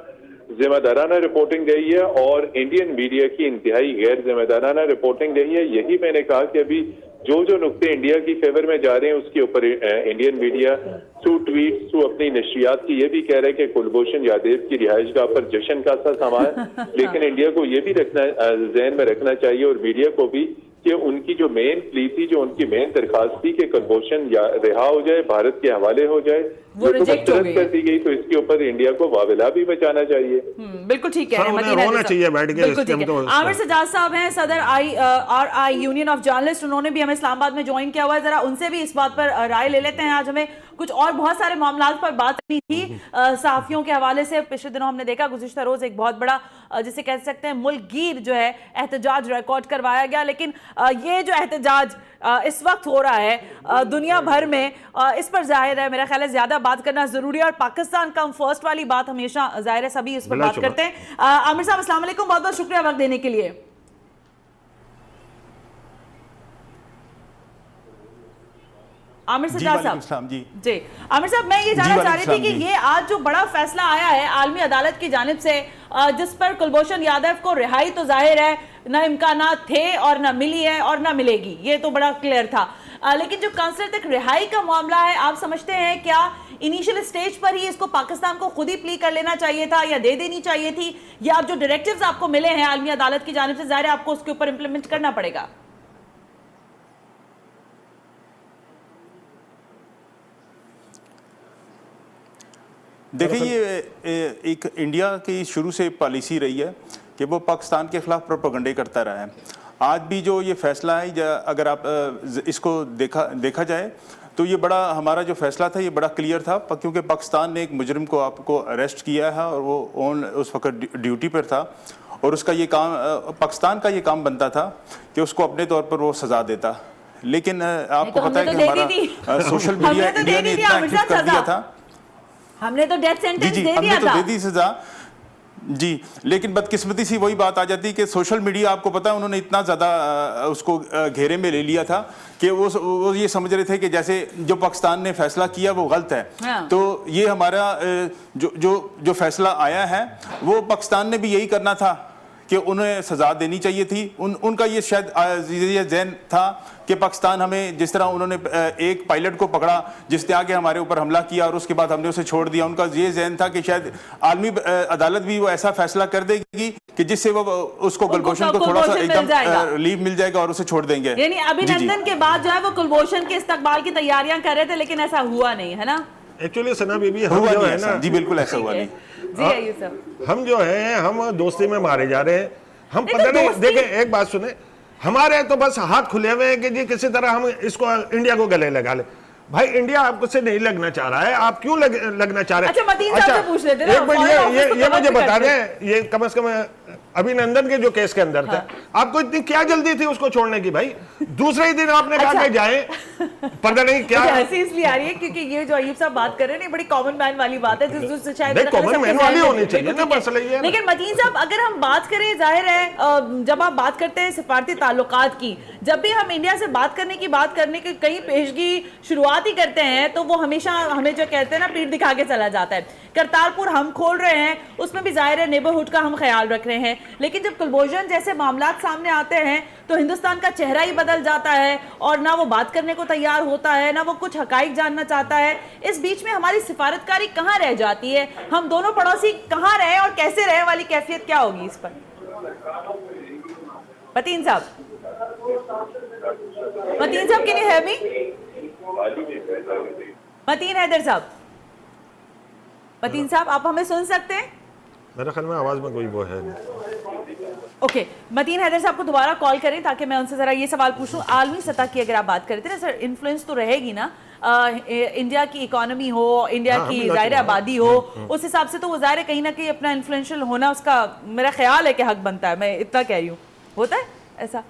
D: ذمہ دارانہ رپورٹنگ رہی ہے اور انڈین میڈیا کی انتہائی غیر ذمہ دارانہ رپورٹنگ رہی ہے. یہی میں نے کہا کہ ابھی جو نقطے انڈیا کی فیور میں جا رہے ہیں اس کے اوپر Indian media through tweet through اپنی نشریات کی یہ بھی کہہ رہے ہیں کہ کلبھوشن یادیو کی رہائش گاہ پر جشن کا سا سما ہے. لیکن انڈیا کو یہ بھی ذہن میں رکھنا چاہیے اور میڈیا کو بھی کہ ان کی جو مین پلی تھی, جو ان کی مین درخواست تھی کہ کلبھوشن رہا ہو جائے, بھارت کے حوالے ہو جائے, وہ مسترد کر دی گئی, تو اس کے اوپر انڈیا کو واویلا بھی بچانا چاہیے.
A: بالکل ٹھیک کہہ رہے ہیں. عامر سجاد صاحب ہیں صدر RI یونین آف جرنلسٹ, انہوں نے بھی ہمیں اسلام آباد میں جوائن کیا ہوا ہے. ذرا ان سے بھی اس بات پر رائے لے لیتے ہیں. آج ہمیں کچھ اور بہت سارے معاملات پر بات کرنی تھی صحافیوں کے حوالے سے. پچھلے دنوں ہم نے دیکھا گزشتہ روز ایک بہت بڑا جسے کہہ سکتے ہیں ملک گیر جو ہے احتجاج ریکارڈ کروایا گیا, لیکن یہ جو احتجاج اس وقت ہو رہا ہے دنیا بھر میں, اس پر ظاہر ہے میرا خیال ہے زیادہ بات کرنا ضروری ہے, اور پاکستان کم فرسٹ والی بات ہمیشہ ظاہر ہے سبھی اس پر بات کرتے ہیں. عامر صاحب السلام علیکم, بہت بہت شکریہ وقت دینے کے لیے. عامر سجاد صاحب, جی عامر صاحب, میں یہ جاننا چاہ رہی تھی کہ یہ آج جو بڑا فیصلہ آیا ہے عالمی عدالت کی جانب سے جس پر کلبھوشن یادو کو رہائی تو ظاہر ہے نہ امکانات تھے اور نہ ملی ہے اور نہ ملے گی, یہ تو بڑا کلیئر تھا, لیکن جو کانسلر تک رہائی کا معاملہ ہے, آپ سمجھتے ہیں کیا انیشل اسٹیج پر ہی اس کو پاکستان کو خود ہی پلی کر لینا چاہیے تھا یا دے دینی چاہیے تھی, یا اب جو ڈائریکٹیوز آپ کو ملے ہیں عالمی عدالت کی جانب سے ظاہر ہے آپ کو اس کے اوپر امپلیمنٹ کرنا پڑے گا؟
E: دیکھیں, یہ ایک انڈیا کی شروع سے پالیسی رہی ہے کہ وہ پاکستان کے خلاف پروپیگنڈے کرتا رہا ہے. آج بھی جو یہ فیصلہ ہے, اگر آپ اس کو دیکھا جائے تو یہ بڑا, ہمارا جو فیصلہ تھا یہ بڑا کلیئر تھا, کیونکہ پاکستان نے ایک مجرم کو آپ کو اریسٹ کیا ہے اور وہ اس وقت ڈیوٹی پر تھا, اور اس کا یہ کام, پاکستان کا یہ کام بنتا تھا کہ اس کو اپنے طور پر وہ سزا دیتا. لیکن آپ کو پتہ ہے کہ ہمارا سوشل میڈیا انڈیا نے اتنا ایکٹیو کر دیا تھا,
A: ہم نے تو ڈیتھ سینٹنس دے دیا تھا,
E: دے دی سزا جی. لیکن بدقسمتی سی وہی بات آ جاتی کہ سوشل میڈیا, آپ کو پتا ہے انہوں نے اتنا زیادہ اس کو گھیرے میں لے لیا تھا کہ وہ یہ سمجھ رہے تھے کہ جیسے جو پاکستان نے فیصلہ کیا وہ غلط ہے. تو یہ ہمارا جو فیصلہ آیا ہے وہ پاکستان نے بھی یہی کرنا تھا کہ انہیں سزا دینی چاہیے تھی. ان کا یہ شاید یہ ذہن تھا کہ پاکستان ہمیں, جس طرح انہوں نے ایک پائلٹ کو پکڑا جس نے آگے ہمارے اوپر حملہ کیا اور اس کے بعد ہم نے اسے چھوڑ دیا, ان کا یہ ذہن تھا کہ شاید عالمی عدالت بھی وہ ایسا فیصلہ کر دے گی کہ جس سے وہ اس کو کلبھوشن کو تھوڑا سا ایک دم ریلیف مل جائے گا اور اسے چھوڑ دیں گے.
A: یعنی ابھینندن کے بعد جو ہے وہ کلبھوشن کے استقبال کی تیاریاں کر رہے تھے, لیکن ایسا ہوا نہیں ہے نا.
B: ایکچولی ثنا بی بی, ہم جو ہے نا,
E: جی بالکل ایسا ہوا نہیں,
B: ہم جو ہیں ہم دوستی میں مارے جا رہے ہیں. ہم پتہ نہیں, دیکھیں ایک بات سنیں, ہمارے تو بس ہاتھ کھلے ہوئے ہیں کہ جی کسی طرح ہم اس کو انڈیا کو گلے لگا لیں. بھائی انڈیا آپ کو سے نہیں لگنا چاہ رہا ہے, آپ کیوں لگنا چاہ رہے ہیں؟
A: اچھا متین صاحب سے پوچھ لیتے ہیں,
B: یہ مجھے بتا رہے ہیں, یہ کم از کم ابھینندن کے جو کیس کے اندر تھا, آپ کو اتنی کیا جلدی تھی اس کو چھوڑنے کی؟ بھائی دوسرے ہی دن آپ نے کہا کہ جائیں, پتہ نہیں کیا.
A: ہنسی اس لیے آ رہی ہے کیونکہ یہ جو ایوب صاحب بات کر رہے ہیں بڑی کامن مین والی بات ہے, جس سے شاید
B: کامن مین والی ہونی چاہیے نا مسئلہ یہ.
A: لیکن متین صاحب اگر ہم بات کریں, ظاہر ہے جب آپ بات کرتے ہیں سفارتی تعلقات کی, جب بھی ہم انڈیا سے بات کرنے کی کہیں پیشگی شروعات ہی کرتے ہیں تو وہ ہمیشہ ہمیں جو کہتے ہیں نا پیٹ دکھا کے چلا جاتا ہے. کرتارپور ہم کھول رہے ہیں, اس میں بھی ظاہر ہے نیبرہڈ کا ہم خیال رکھ رہے ہیں, لیکن جب کلبھوشن جیسے معاملات سامنے آتے ہیں تو ہندوستان کا چہرہ ہی بدل جاتا ہے, اور نہ وہ بات کرنے کو تیار ہوتا ہے, نہ وہ کچھ حقائق جاننا چاہتا ہے. اس بیچ میں ہماری سفارتکاری کہاں رہ جاتی ہے؟ ہم دونوں پڑوسی کہاں رہے اور کیسے رہے والی کیفیت کیا ہوگی اس پر؟ متین صاحب, متین صاحب can you hear me? متین حیدر صاحب, متین صاحب آپ ہمیں سن سکتے ہیں؟
B: میرے خیال میں آواز میں کوئی وہ ہے نہیں.
A: اوکے, متین حیدر صاحب کو دوبارہ کال کریں تاکہ میں ان سے ذرا یہ سوال پوچھوں. عالمی سطح کی اگر آپ بات کرتے ہیں سر, انفلوئنس تو رہے گی نا, انڈیا کی اکانومی ہو, انڈیا کی ظاہر آبادی ہو, اس حساب سے تو وہ ظاہر کہیں نہ کہیں اپنا انفلوئنشل ہونا اس کا میرا خیال ہے کہ حق بنتا ہے. میں اتنا کہہ رہی ہوں, ہوتا ہے ایسا؟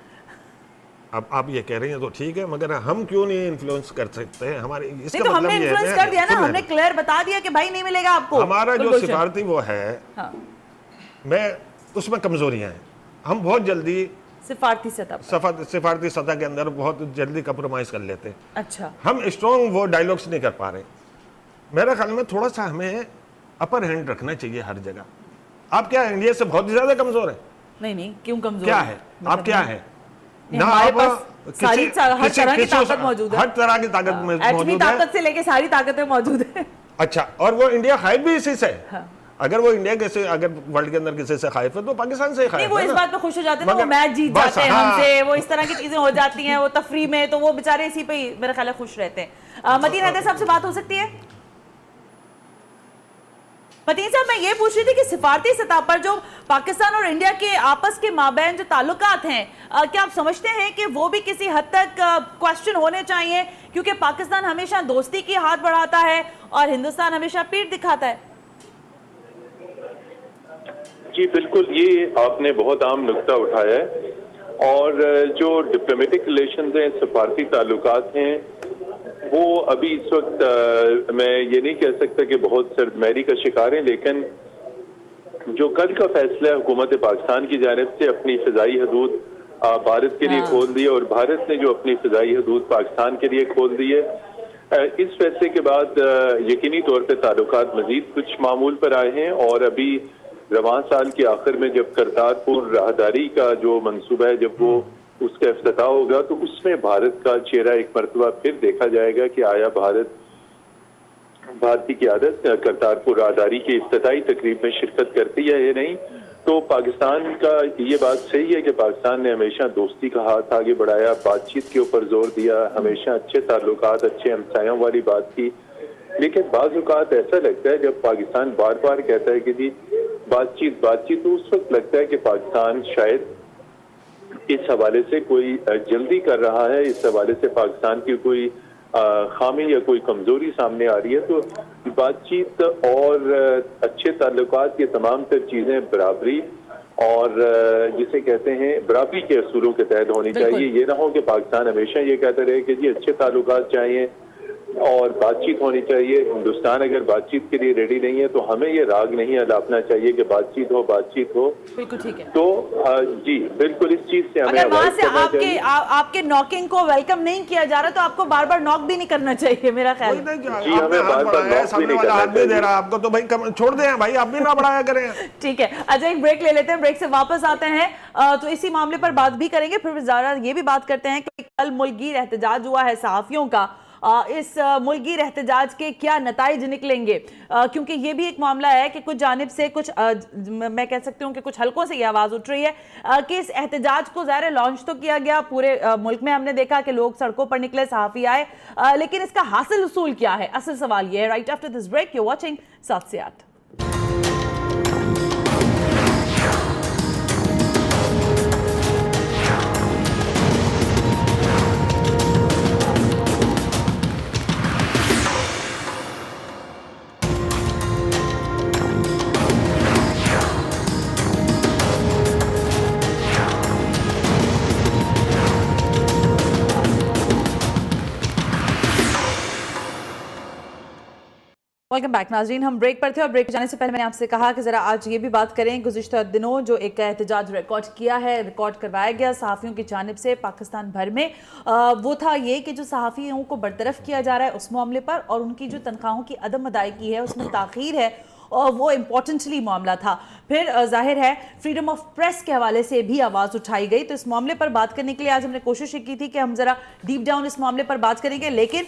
B: اب آپ یہ کہہ رہی ہیں تو ٹھیک ہے, مگر ہم کیوں نہیں انفلوئنس کر سکتے ہیں؟ ہمارے اس کا
A: ہم نے
B: مطلب یہ
A: انفلوئنس کر دیا نا, ہم نے کلیئر بتا دیا کہ بھائی نہیں ملے گا آپ کو.
B: ہمارا جو سفارتی وہ ہے, میں اس میں کمزوریاں ہیں. ہم بہت جلدی سفارتی سطح کے اندر بہت جلدی کمپرومائز کر لیتے ہیں.
A: اچھا,
B: ہم اسٹرانگ وہ ڈائیلاگس نہیں کر پا رہے. میرے خیال میں تھوڑا سا ہمیں اپر ہینڈ رکھنا چاہیے ہر جگہ. آپ کیا انڈیا سے بہت زیادہ کمزور ہیں؟
A: نہیں, کیوں کمزور
B: کیا ہے؟ آپ کیا ہے؟
A: ہمارے پاس ہر طرح کی طاقت موجود ہے,
B: ہر طرح کی طاقت موجود ہے,
A: ایٹمی طاقت سے لے کے ساری طاقتیں موجود ہیں.
B: اچھا, اور وہ انڈیا خائف بھی اسی سے. اگر وہ انڈیا کسی, اگر ورلڈ کے اندر کسی سے خائف ہے تو پاکستان سے خائف ہے.
A: وہ اس بات پہ خوش ہو جاتے ہیں, وہ میچ جیت جاتے ہیں ہم سے, وہ اس طرح کی چیزیں ہو جاتی ہیں, وہ تفریح میں تو وہ بیچارے اسی پہ ہی میرا خیال ہے خوش رہتے ہیں. متین حیدر صاحب سے بات ہو سکتی ہے؟ متین صاحب, میں یہ پوچھ رہی تھی کہ سفارتی سطح پر جو پاکستان اور انڈیا کے آپس کے مابین جو تعلقات ہیں, کیا آپ سمجھتے ہیں کہ وہ بھی کسی حد تک کوشچن ہونے چاہیے, کیونکہ پاکستان ہمیشہ دوستی کی ہاتھ بڑھاتا ہے اور ہندوستان ہمیشہ پیٹ دکھاتا ہے؟
D: جی بالکل, یہ آپ نے بہت عام نقطہ اٹھایا ہے, اور جو ڈپلومیٹک ریلیشنز ہیں, سفارتی تعلقات ہیں, وہ ابھی اس وقت میں یہ نہیں کہہ سکتا کہ بہت سرد مہری کا شکار ہیں, لیکن جو کل کا فیصلہ ہے حکومت پاکستان کی جانب سے اپنی فضائی حدود بھارت کے لیے کھول دی ہے, اور بھارت نے جو اپنی فضائی حدود پاکستان کے لیے کھول دی ہے, اس فیصلے کے بعد یقینی طور پہ تعلقات مزید کچھ معمول پر آئے ہیں. اور ابھی رواں سال کے آخر میں جب کرتارپور راہداری کا جو منصوبہ ہے, جب وہ اس کا افتتاح ہوگا, تو اس میں بھارت کا چہرہ ایک مرتبہ پھر دیکھا جائے گا کہ آیا بھارتی قیادت کرتارپور راہداری کی افتتاحی تقریب میں شرکت کرتی ہے یا نہیں. تو پاکستان کا یہ بات صحیح ہے کہ پاکستان نے ہمیشہ دوستی کا ہاتھ آگے بڑھایا, بات چیت کے اوپر زور دیا, ہمیشہ اچھے تعلقات, اچھے ہمسایوں والی بات کی. لیکن بعض اوقات ایسا لگتا ہے جب پاکستان بار بار کہتا ہے کہ جی بات چیت, تو اس وقت لگتا ہے کہ پاکستان شاید اس حوالے سے کوئی جلدی کر رہا ہے, اس حوالے سے پاکستان کی کوئی خامی یا کوئی کمزوری سامنے آ رہی ہے. تو بات چیت اور اچھے تعلقات, یہ تمام تر چیزیں برابری اور جسے کہتے ہیں برابری کے اصولوں کے تحت ہونی چاہیے. یہ نہ ہو کہ پاکستان ہمیشہ یہ کہتا رہے کہ جی اچھے تعلقات چاہیے اور بات چیت ہونی چاہیے. ہندوستان اگر بات چیت کے لیے ریڈی نہیں ہے تو ہمیں یہ راگ نہیں الاپنا چاہیے کہ بات چیت ہو.
A: بالکل ٹھیک ہے.
D: تو جی بالکل اس چیز سے ہمیں
A: اگر وہاں سے آپ کے ناکنگ کو ویلکم نہیں کیا جا رہا تو آپ کو بار بار ناک بھی نہیں کرنا چاہیے میرا خیال.
D: جی ہمیں بار بار ناک بھی نہیں کرنا چاہیے.
B: آپ کو تو بھائی چھوڑ دیں بھائی, آپ بھی نہ بڑھایا کریں.
A: ٹھیک ہے, اچھا ایک بریک لے لیتے ہیں, بریک سے واپس آتے ہیں تو اسی معاملے پر بات بھی کریں گے. پھر زیادہ یہ بھی بات کرتے ہیں کہ کل ملک گیر احتجاج ہوا ہے صحافیوں کا, اس ملک گیر احتجاج کے کیا نتائج نکلیں گے, کیونکہ یہ بھی ایک معاملہ ہے کہ کچھ جانب سے کچھ میں کہہ سکتی ہوں کہ کچھ حلقوں سے یہ آواز اٹھ رہی ہے کہ اس احتجاج کو ظاہر لانچ تو کیا گیا پورے ملک میں, ہم نے دیکھا کہ لوگ سڑکوں پر نکلے, صحافی آئے, لیکن اس کا حاصل اصول کیا ہے؟ اصل سوال یہ ہے. Right after this break you watching 7 سے 8. ویلکم بیک ناظرین, ہم بریک پر تھے اور بریک جانے سے پہلے میں نے آپ سے کہا کہ ذرا آج یہ بھی بات کریں. گزشتہ دنوں جو ایک احتجاج ریکارڈ کیا ہے, ریکارڈ کروایا گیا صحافیوں کی جانب سے پاکستان بھر میں, وہ تھا یہ کہ جو صحافیوں کو برطرف کیا جا رہا ہے اس معاملے پر, اور ان کی جو تنخواہوں کی عدم ادائیگی ہے اس میں تاخیر ہے, اور وہ امپورٹنٹلی معاملہ تھا. پھر ظاہر ہے فریڈم آف پریس کے حوالے سے بھی آواز اٹھائی گئی. تو اس معاملے پر بات کرنے کے لیے آج ہم نے کوشش کی تھی کہ ہم ذرا ڈیپ ڈاؤن اس معاملے پر بات کریں گے, لیکن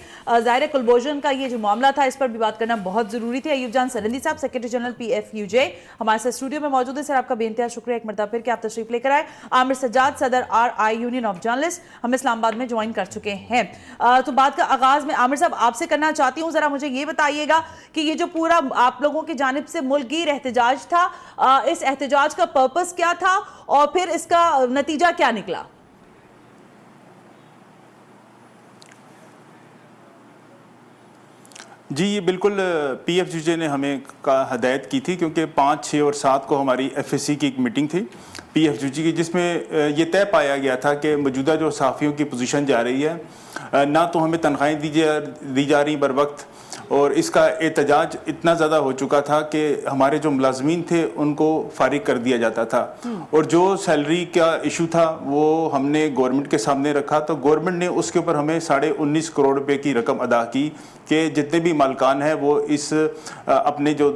A: ظاہر کلبھوشن کا یہ جو معاملہ تھا اس پر بھی بات کرنا بہت ضروری تھی. ایوب جان سرندی صاحب, سیکرٹری جنرل PFUJ, ہمارے ساتھ اسٹوڈیو میں موجود ہیں. سر آپ کا بے انتہا شکریہ ایک مرتبہ پھر کہ آپ تشریف لے کر آئے. عامر سجاد, صدر RI یونین آف جرنلسٹ, ہم اسلام آباد میں جوائن کر چکے ہیں. تو بات کا آغاز میں عامر صاحب آپ سے کرنا چاہتی ہوں. ذرا مجھے یہ بتائیے گا کہ یہ جو پورا آپ لوگوں کی جانب سے ملک گیر احتجاج تھا, اس احتجاج کا پرپس کیا تھا اور پھر اس کا نتیجہ کیا نکلا؟
E: جی یہ بالکل PFUJ نے ہمیں ہدایت کی تھی, کیونکہ 5, 6 اور 7 کو ہماری FSC کی ایک میٹنگ تھی PFUJ کی, جس میں یہ طے پایا گیا تھا کہ موجودہ جو صحافیوں کی پوزیشن جا رہی ہے, نہ تو ہمیں تنخواہیں دی جا رہی بر وقت, اور اس کا احتجاج اتنا زیادہ ہو چکا تھا کہ ہمارے جو ملازمین تھے ان کو فارغ کر دیا جاتا تھا, اور جو سیلری کا ایشو تھا وہ ہم نے گورنمنٹ کے سامنے رکھا. تو گورنمنٹ نے اس کے اوپر ہمیں 19.5 کروڑ روپے کی رقم ادا کی کہ جتنے بھی مالکان ہیں وہ اس اپنے جو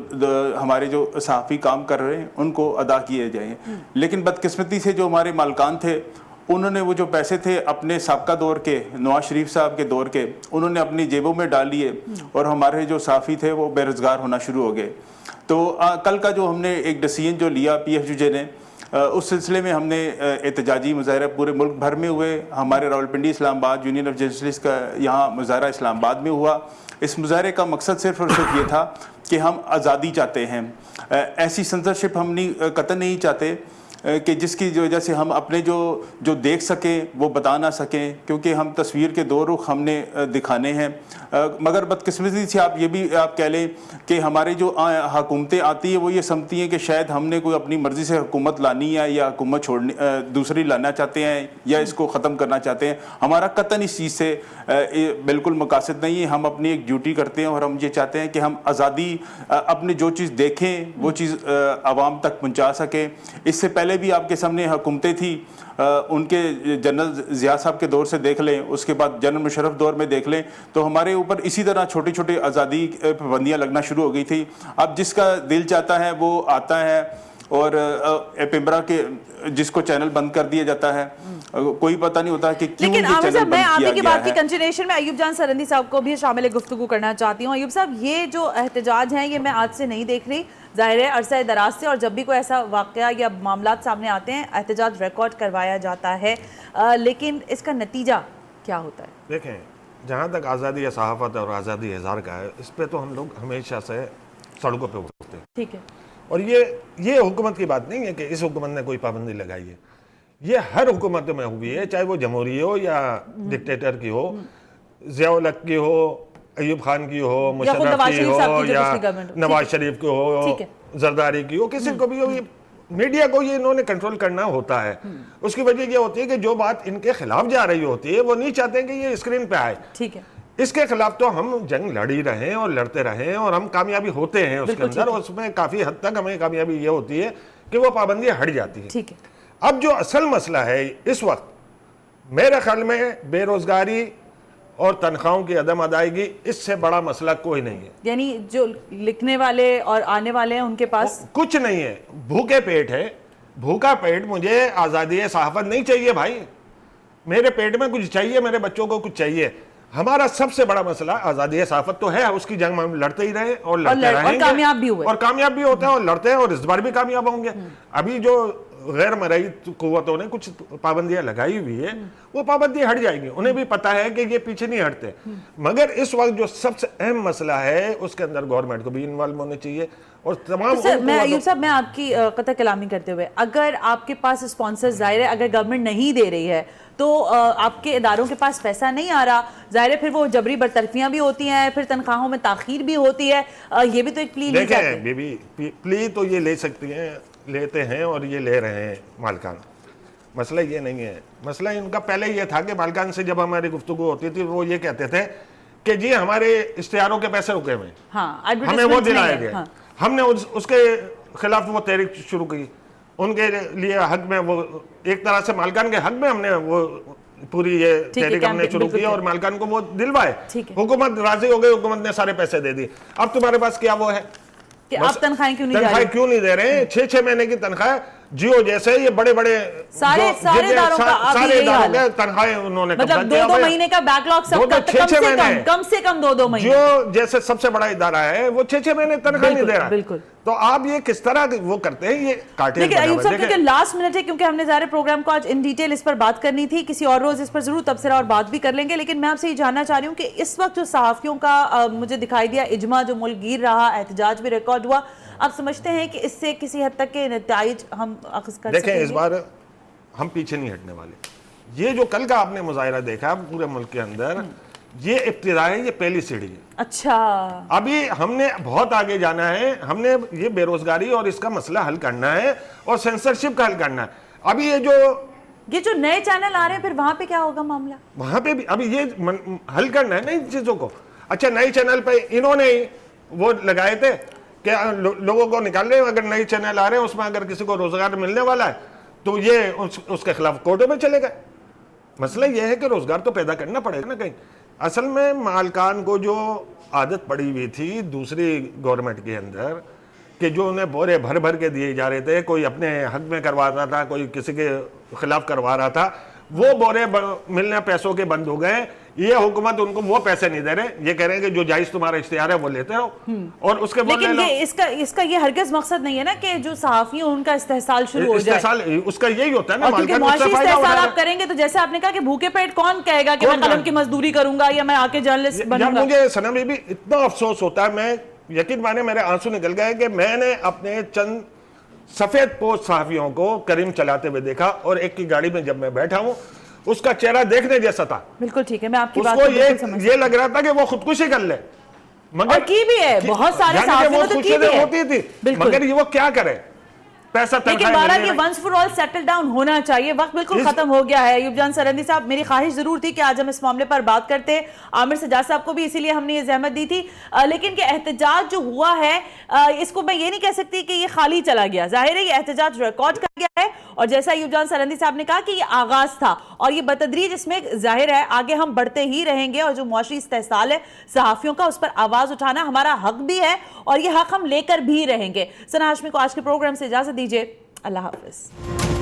E: ہمارے جو صحافی کام کر رہے ہیں ان کو ادا کیے جائیں. لیکن بدقسمتی سے جو ہمارے مالکان تھے انہوں نے وہ جو پیسے تھے اپنے سابقہ دور کے, نواز شریف صاحب کے دور کے, انہوں نے اپنی جیبوں میں ڈال لیے, اور ہمارے جو صحافی تھے وہ بے روزگار ہونا شروع ہو گئے. تو کل کا جو ہم نے ایک ڈیسیژن جو لیا PFUJ نے, اس سلسلے میں ہم نے احتجاجی مظاہرہ پورے ملک بھر میں ہوئے. ہمارے راولپنڈی اسلام آباد یونین آف جرنلسٹ کا یہاں مظاہرہ اسلام آباد میں ہوا. اس مظاہرے کا مقصد صرف اور صرف یہ تھا کہ ہم آزادی چاہتے ہیں, ایسی سنسرشپ ہم قطعاً نہیں چاہتے کہ جس کی وجہ سے ہم اپنے جو دیکھ سکیں وہ بتا نہ سکیں, کیونکہ ہم تصویر کے 2 رخ ہم نے دکھانے ہیں. مگر بدقسمتی سے آپ یہ بھی آپ کہہ لیں کہ ہمارے جو حکومتیں آتی ہیں وہ یہ سمجھتی ہیں کہ شاید ہم نے کوئی اپنی مرضی سے حکومت لانی ہے یا حکومت چھوڑنی دوسری لانا چاہتے ہیں یا اس کو ختم کرنا چاہتے ہیں. ہمارا قطعاً اس چیز سے بالکل مقاصد نہیں ہے. ہم اپنی ایک ڈیوٹی کرتے ہیں اور ہم یہ چاہتے ہیں کہ ہم آزادی اپنے جو چیز دیکھیں وہ چیز عوام تک پہنچا سکیں. اس سے پہلے بھی آپ کے سامنے حکومتیں تھی, ان کے جنرل ضیاء صاحب کے دور سے دیکھ لیں, اس کے بعد جنرل مشرف دور میں دیکھ لیں, تو ہمارے اوپر اسی طرح چھوٹی چھوٹی آزادی پابندیاں لگنا شروع ہو گئی تھی. اب جس کا دل چاہتا ہے وہ آتا ہے, اور پیمبرا کے جس کو چینل بند کر دیا جاتا ہے, کوئی پتہ نہیں ہوتا کہ کیوں یہ چینل بند کیا گیا ہے.
A: میں آپ کی بات کی کنٹینیوشن میں ایوب جان سرندی صاحب کو بھی شامل گفتگو کرنا چاہتی ہوں. ایوب صاحب, یہ جو احتجاج ہیں یہ میں آج سے نہیں دیکھ رہی, ظاہر ہے عرصہ دراز سے, اور جب بھی کوئی ایسا واقعہ یا معاملات سامنے آتے ہیں احتجاج ریکارڈ کروایا جاتا ہے, لیکن اس کا نتیجہ کیا ہوتا ہے؟
B: دیکھیں, جہاں تک آزادی صحافت اور آزادی اظہار کا ہے, اس پہ تو ہم لوگ ہمیشہ سے سڑکوں پہ اترتے ہیں.
A: ٹھیک ہے,
B: اور یہ حکومت کی بات نہیں ہے کہ اس حکومت نے کوئی پابندی لگائی ہے, یہ ہر حکومت میں ہوئی ہے, چاہے وہ جمہوری ہو یا ڈکٹیٹر کی ہو, ضیاء الحق کی ہو, ایوب خان کی ہو, مشرف کی ہو, یا نواز شریف کی ہو, زرداری کی ہو, کسی کو بھی ہو. میڈیا کو یہ انہوں نے کنٹرول کرنا ہوتا ہے. اس کی وجہ یہ ہوتی ہے کہ جو بات ان کے خلاف جا رہی ہوتی ہے وہ نہیں چاہتے کہ یہ اسکرین پہ آئے.
A: ٹھیک ہے,
B: اس کے خلاف تو ہم جنگ لڑی رہے اور لڑتے رہے, اور ہم کامیابی ہوتے ہیں اس کے اندر, اور اس میں کافی حد تک ہمیں کامیابی یہ ہوتی ہے کہ وہ پابندیاں ہٹ جاتی ہیں.
A: ٹھیک ہے.
B: اب جو اصل مسئلہ ہے اس وقت میرے خیال میں بے روزگاری اور تنخواہوں کی عدم ادائیگی, اس سے بڑا مسئلہ کوئی نہیں ہے.
A: یعنی جو لکھنے والے اور آنے والے ہیں ان کے پاس
B: کچھ نہیں ہے, بھوکے پیٹ ہے. بھوکا پیٹ, مجھے آزادی صحافت نہیں چاہیے بھائی, میرے پیٹ میں کچھ چاہیے, میرے بچوں کو کچھ چاہیے. ہمارا سب سے بڑا مسئلہ آزادی صحافت تو ہے, اس کی جنگ میں ہم لڑتے ہی رہے اور لڑتے رہیں گے,
A: کامیاب بھی ہوئے,
B: اور کامیاب بھی ہوتے ہیں اور لڑتے ہیں, اور اس بار بھی کامیاب ہوں گے. ابھی جو غیر مرئی قوتوں نے کچھ پابندیاں لگائی ہوئی ہے, وہ پابندیاں ہٹ جائیں گی. انہیں بھی پتا ہے کہ یہ پیچھے نہیں ہٹتے, مگر اس وقت جو سب سے اہم مسئلہ ہے اس کے اندر گورنمنٹ کو بھی انوالو ہونے چاہیے. اور تمام
A: میں ایوب صاحب, میں آپ کی قطع کلامی کرتے ہوئے, اگر آپ کے پاس اسپانسر, ظاہر ہے اگر گورنمنٹ نہیں دے رہی ہے تو آپ کے اداروں کے پاس پیسہ نہیں آ رہا, ظاہر ہے پھر وہ جبری برطرفیاں بھی ہوتی ہیں, پھر تنخواہوں میں تاخیر بھی ہوتی ہے, یہ بھی تو ایک پلی.
B: دیکھیں پلی تو یہ لے سکتی ہیں, لیتے ہیں اور یہ لے رہے ہیں مالکان, مسئلہ یہ نہیں ہے. مسئلہ ان کا پہلے یہ تھا کہ مالکان سے جب ہماری گفتگو ہوتی تھی وہ یہ کہتے تھے کہ جی ہمارے اشتہاروں کے پیسے رکے ہوئے, ہمیں وہ دلائے گئے. ہم نے اس کے خلاف وہ تحریک شروع کی, ان کے لیے حق میں, وہ ایک طرح سے مالکان کے حق میں ہم نے وہ پوری یہ تحریک ہم نے شروع کی اور مالکان کو وہ دلوائے. حکومت راضی ہو گئی, حکومت نے سارے پیسے دے دیے. اب تمہارے پاس کیا وہ ہے,
A: کہ آپ تنخواہیں کیوں نہیں
B: دے رہے ہیں؟ 6 مہینے کی تنخواہ جیو جیسے یہ بڑے
A: سارے اداروں کا
B: تنخواہیں انہوں نے
A: مطلب 2 مہینے کا بیک لاگ کم سے کم 2 مہینے
B: جو جیسے سب سے بڑا ادارہ ہے وہ 6 مہینے تنخواہ نہیں دے رہا.
A: بالکل.
B: تو آپ یہ کس طرح وہ کرتے ہیں؟ یہ کاٹے.
A: لیکن ایوب صاحب کیونکہ لاسٹ منٹ ہے، کیونکہ ہم نے ظاہر پروگرام کو آج ان ڈیٹیل اس پر بات کرنی تھی، کسی اور روز اس پر ضرور تبصرہ اور بات بھی کر لیں گے، لیکن میں آپ سے یہ جاننا چاہ رہی ہوں کہ اس وقت جو صحافیوں کا مجھے دکھائی دیا اجماع جو ملک گیر رہا، احتجاج بھی ریکارڈ ہوا، آپ سمجھتے ہیں کہ اس سے کسی حد تک کے نتائج ہم اخذ کر سکیں گے؟
B: دیکھیں اس بار ہم پیچھے نہیں ہٹنے والے. یہ جو کل کا آپ نے مظاہرہ دیکھا پورے ملک کے اندر، یہ ابتدا ہے، یہ پہلی سیڑھی ہے.
A: اچھا،
B: ابھی ہم نے بہت آگے جانا ہے. ہم نے یہ بے روزگاری اور اس کا مسئلہ حل کرنا ہے اور سینسرشپ کا حل کرنا ہے. ابھی یہ جو
A: نئے چینل آ رہے ہیں، پھر وہاں پہ کیا ہوگا معاملہ؟
B: وہاں پہ بھی ابھی یہ حل کرنا ہے نا ان چیزوں کو. اچھا، نئے چینل پہ انہوں نے وہ لگائے تھے کہ لوگوں کو نکال رہے ہیں، اگر نئے چینل آ رہے ہیں اس میں اگر کسی کو روزگار ملنے والا ہے تو یہ اس کے خلاف کورٹوں میں چلے گئے. مسئلہ یہ ہے کہ روزگار تو پیدا کرنا پڑے گا نا کہیں. اصل میں مالکان کو جو عادت پڑی ہوئی تھی دوسری گورنمنٹ کے اندر کہ جو انہیں بورے بھر بھر کے دیے جا رہے تھے، کوئی اپنے حق میں کرواتا تھا، کوئی کسی کے خلاف کروا رہا تھا، وہ بورے ملنے پیسوں کے بند ہو گئے. یہ حکومت ان کو وہ پیسے نہیں دے رہے، یہ کہہ رہے ہیں کہ جو جائز تمہارا اشتہار ہے وہ لیتے رہو اور اس کے بعد.
A: لیکن اس کا یہ ہرگز مقصد نہیں ہے نا کہ جو صحافی ان کا استحصال شروع ہو جائے.
B: اس کا یہی ہوتا ہے نا،
A: کیونکہ معاشی استحصال آپ کریں گے تو جیسے آپ نے کہا کہ بھوکے پیٹ کون کہے گا کہ میں قلم کی مزدوری کروں گا یا میں آ کے جرنلسٹ بنوں گا.
B: مجھے سنم بھی اتنا افسوس ہوتا ہے، میں یقین مانے میرے آنسو نکل گئے کہ میں نے اپنے چند سفید پوش صحافیوں کو کریم چلاتے ہوئے دیکھا اور ایک کی گاڑی میں جب میں بیٹھا ہوں اس کا چہرہ دیکھنے جیسا تھا.
A: بالکل ٹھیک ہے، میں آپ کی بات
B: کو یہ لگ رہا تھا کہ وہ خودکشی کر لے،
A: مگر کی بھی ہے بہت سارے صحافیوں تو کی بھی
B: ہوتی تھی، مگر یہ وہ کیا کرے، پیسہ
A: لیکن بہرحال یہ once for all settle down ہونا چاہیے. وقت بالکل ختم ہو گیا ہے. ایوب جان سرہندی صاحب، میری خواہش ضرور تھی کہ آج ہم اس معاملے پر بات کرتے، عامر سجاد صاحب کو بھی اسی لیے ہم نے یہ زحمت دی تھی، لیکن کہ احتجاج جو ہوا ہے اس کو میں یہ نہیں کہہ سکتی کہ یہ خالی چلا گیا. ظاہر ہے یہ احتجاج ریکارڈ کر گیا ہے اور جیسا ایوب جان سرہندی صاحب نے کہا کہ یہ آغاز تھا اور یہ بتدریج اس میں ظاہر ہے آگے ہم بڑھتے ہی رہیں گے اور جو معاشی استحصال ہے صحافیوں کا اس پر آواز اٹھانا ہمارا حق بھی ہے اور یہ حق ہم لے کر بھی رہیں گے. ثنا ہاشمی کو آج کے پروگرام سے اجازت دیجیے. اللہ حافظ.